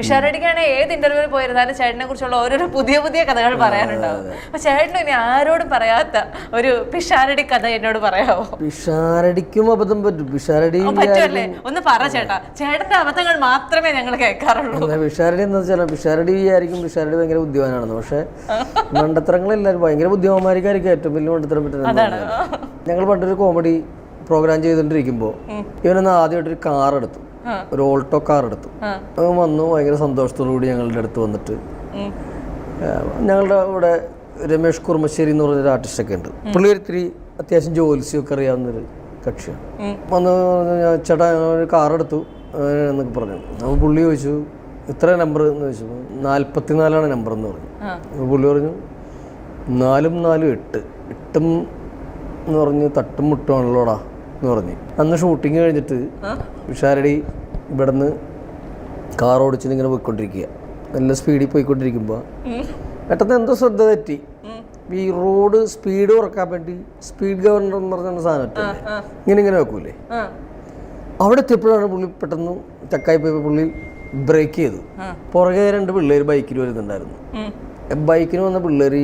പിഷാരടിക്കാണെങ്കിൽ ഏത് ഇന്റർവ്യൂവിൽ പോയിരുന്നാലും ചേട്ടനെ കുറിച്ചുള്ള ഓരോരോ പുതിയ പുതിയ കഥകൾ പറയാനുണ്ടാവും. അപ്പൊ ചേട്ടന് ഇനി ആരോടും പറയാത്ത ഒരു പിഷാരടി കഥ എന്നോട് പറയാവോ? പിഷാരടിക്കും അബദ്ധം പറ്റും. പിഷാരടി പറ്റുമല്ലേ? ഒന്ന് പറ ചേട്ടാ, ചേട്ടന്റെ അബദ്ധങ്ങൾ മാത്രമേ ഞങ്ങൾ കേൾക്കാറുള്ളൂ. പിഷാരടി എന്ന് വെച്ചാൽ പിഷാരടി വിചാരിക്കും പിഷാരടി ഭയങ്കര ബുദ്ധിമാനാണെന്ന്. പക്ഷെ മണ്ടത്തരങ്ങളെല്ലാവരും ഭയങ്കര ബുദ്ധിമാന്മാർക്കായിരിക്കും ഏറ്റവും വലിയ മണ്ടത്തരം പറ്റുന്നത്. ഞങ്ങൾ പണ്ടൊരു കോമഡി പ്രോഗ്രാം ചെയ്തോണ്ടിരിക്കുമ്പോ ഇവനൊന്ന് ആദ്യമായിട്ടൊരു കാർ എടുത്തു, ഒരു ഓൾട്ടോ കാർ എടുത്തു. അവൻ വന്നു ഭയങ്കര സന്തോഷത്തോടു കൂടി ഞങ്ങളുടെ അടുത്ത് വന്നിട്ട്, ഞങ്ങളുടെ ഇവിടെ രമേഷ് കുർമശ്ശേരി എന്ന് പറഞ്ഞൊരു ആർട്ടിസ്റ്റൊക്കെ ഉണ്ട്. പുള്ളി ഒരിത്തിരി അത്യാവശ്യം ജോലിസൊക്കെ അറിയാവുന്നൊരു കക്ഷിയാണ്. വന്ന് ചേട്ടാ ഒരു കാർ എടുത്തു എന്നൊക്കെ പറഞ്ഞു. അപ്പോൾ പുള്ളി ചോദിച്ചു ഇത്ര നമ്പർ എന്ന് ചോദിച്ചു. 44 നമ്പർ എന്ന് പറഞ്ഞു. പുള്ളി പറഞ്ഞു 4 4 8 8 എന്ന് പറഞ്ഞ് തട്ടും മുട്ടുമാണല്ലോടാ എന്ന് പറഞ്ഞു. അന്ന് ഷൂട്ടിങ് കഴിഞ്ഞിട്ട് പിഷാരടി ഇവിടുന്ന് കാർ ഓടിച്ചിട്ട് ഇങ്ങനെ പോയിക്കൊണ്ടിരിക്കുക. നല്ല സ്പീഡിൽ പോയിക്കൊണ്ടിരിക്കുമ്പോൾ പെട്ടെന്ന് എന്തോ ശ്രദ്ധ തെറ്റി. ഈ റോഡ് സ്പീഡ് കുറക്കാൻ വേണ്ടി സ്പീഡ് ഗവർണർ എന്ന് പറഞ്ഞ സാധനം ഇങ്ങനെ വെക്കൂലേ, അവിടെ എത്തിയപ്പോഴാണ് പുള്ളി പെട്ടെന്ന് ചക്കായി പോയപ്പോൾ പുള്ളി ബ്രേക്ക് ചെയ്തു. പുറകെ 2 പിള്ളേർ ബൈക്കിൽ വരുന്നുണ്ടായിരുന്നു. ബൈക്കിന് വന്ന പിള്ളേർ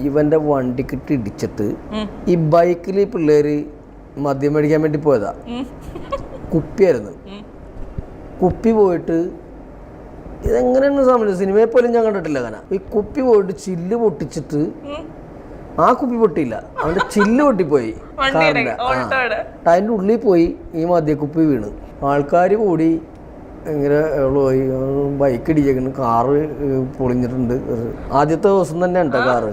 ഇവന്റെ വണ്ടിക്കിട്ട് ഇടിച്ചിട്ട് ഈ ബൈക്കിൽ ഈ പിള്ളേര് മദ്യം മേടിക്കാൻ വേണ്ടി പോയതാ. കുപ്പിയായിരുന്നു. കുപ്പി പോയിട്ട് ഇതെങ്ങനെയാണ് സംഭവിച്ചത്? സിനിമയെ പോലും ഞാൻ കണ്ടിട്ടില്ല. അങ്ങനെ ഈ കുപ്പി പോയിട്ട് ചില്ല് പൊട്ടിച്ചിട്ട്, ആ കുപ്പി പൊട്ടിയില്ല, അവന്റെ ചില്ല് പൊട്ടിപ്പോയി. കാറിന്റെ അതിൻ്റെ ഉള്ളിൽ പോയി ഈ മദ്യക്കുപ്പി വീണ്. ആൾക്കാർ കൂടി ഭയങ്കര പോയി. ബൈക്ക് ഇടിച്ചേക്കുന്നു, കാറ് പൊളിഞ്ഞിട്ടുണ്ട്. ആദ്യത്തെ ദിവസം തന്നെ ഉണ്ടോ കാറ്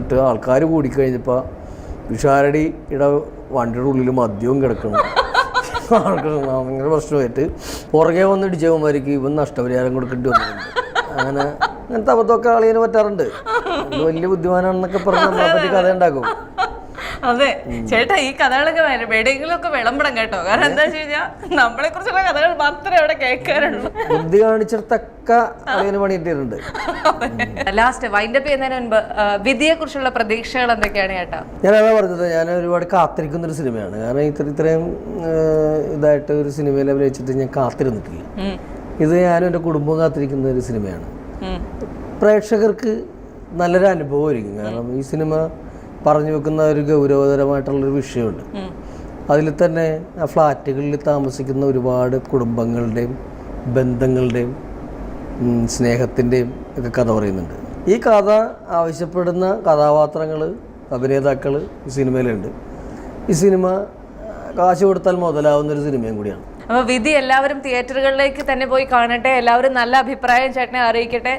ഇട്ട് ആൾക്കാർ കൂടിക്കഴിഞ്ഞപ്പോൾ പിഷാരടിയുടെ വണ്ടിയുടെ ഉള്ളിൽ മദ്യവും കിടക്കണം. ഭയങ്കര പ്രശ്നമായിട്ട് പുറകെ വന്ന് ഇടിച്ചവന്മാർക്ക് ഇവൻ നഷ്ടപരിഹാരം കൊടുക്കേണ്ടി വന്നിട്ടുണ്ട്. അങ്ങനത്തെ അബദ്ധമൊക്കെ ആളിന് പറ്റാറുണ്ട്. വലിയ ബുദ്ധിമാനാണെന്നൊക്കെ പറഞ്ഞ് നമ്മളെ പറ്റി കഥ ഉണ്ടാക്കും. അതെ ചേട്ടാ, ഈ കഥകളൊക്കെ എവിടെയെങ്കിലും ഒക്കെ വിളമ്പണം കേട്ടോ. കാരണം എന്താ വെച്ച് കഴിഞ്ഞാൽ നമ്മളെ കുറിച്ചുള്ള കഥകൾ മാത്രമേ അവിടെ കേൾക്കാറുള്ളൂ. ബുദ്ധി കാണിച്ചിടത്തൊക്കെ അതിന് പണിയിട്ടിട്ടുണ്ട്. ലാസ്റ്റ് വൈൻഡപ്പ് ചെയ്യുന്നതിന് മുൻപ് വിധിയെ കുറിച്ചുള്ള പ്രതീക്ഷകൾ എന്തൊക്കെയാണ് ചേട്ടാ? ഞാനതാ പറഞ്ഞത്, ഞാൻ ഒരുപാട് കാത്തിരിക്കുന്ന ഒരു സിനിമയാണ്. കാരണം ഇത്രയും ഇതായിട്ട് ഒരു സിനിമയിൽ അഭിനയിച്ചിട്ട് ഞാൻ കാത്തിരുന്നിട്ടില്ല. ഇത് ഞാനും എൻ്റെ കുടുംബവും കാത്തിരിക്കുന്ന ഒരു സിനിമയാണ്. പ്രേക്ഷകർക്ക് നല്ലൊരു അനുഭവമായിരിക്കും. കാരണം ഈ സിനിമ പറഞ്ഞു വെക്കുന്ന ഒരു ഗൗരവതരമായിട്ടുള്ളൊരു വിഷയമുണ്ട്. അതിൽ തന്നെ ആ ഫ്ലാറ്റുകളിൽ താമസിക്കുന്ന ഒരുപാട് കുടുംബങ്ങളുടെയും ബന്ധങ്ങളുടെയും സ്നേഹത്തിൻ്റെയും ഒക്കെ കഥ പറയുന്നുണ്ട്. ഈ കഥ ആവശ്യപ്പെടുന്ന കഥാപാത്രങ്ങൾ, അഭിനേതാക്കൾ ഈ സിനിമയിലുണ്ട്. ഈ സിനിമ കാശ് കൊടുത്താൽ മുതലാവുന്നൊരു സിനിമയും കൂടിയാണ്. അപ്പോൾ വിധി എല്ലാവരും തിയേറ്ററുകളിലേക്ക് തന്നെ പോയി കാണട്ടെ. എല്ലാവരും നല്ല അഭിപ്രായം ചേട്ടനെ അറിയിക്കട്ടെ.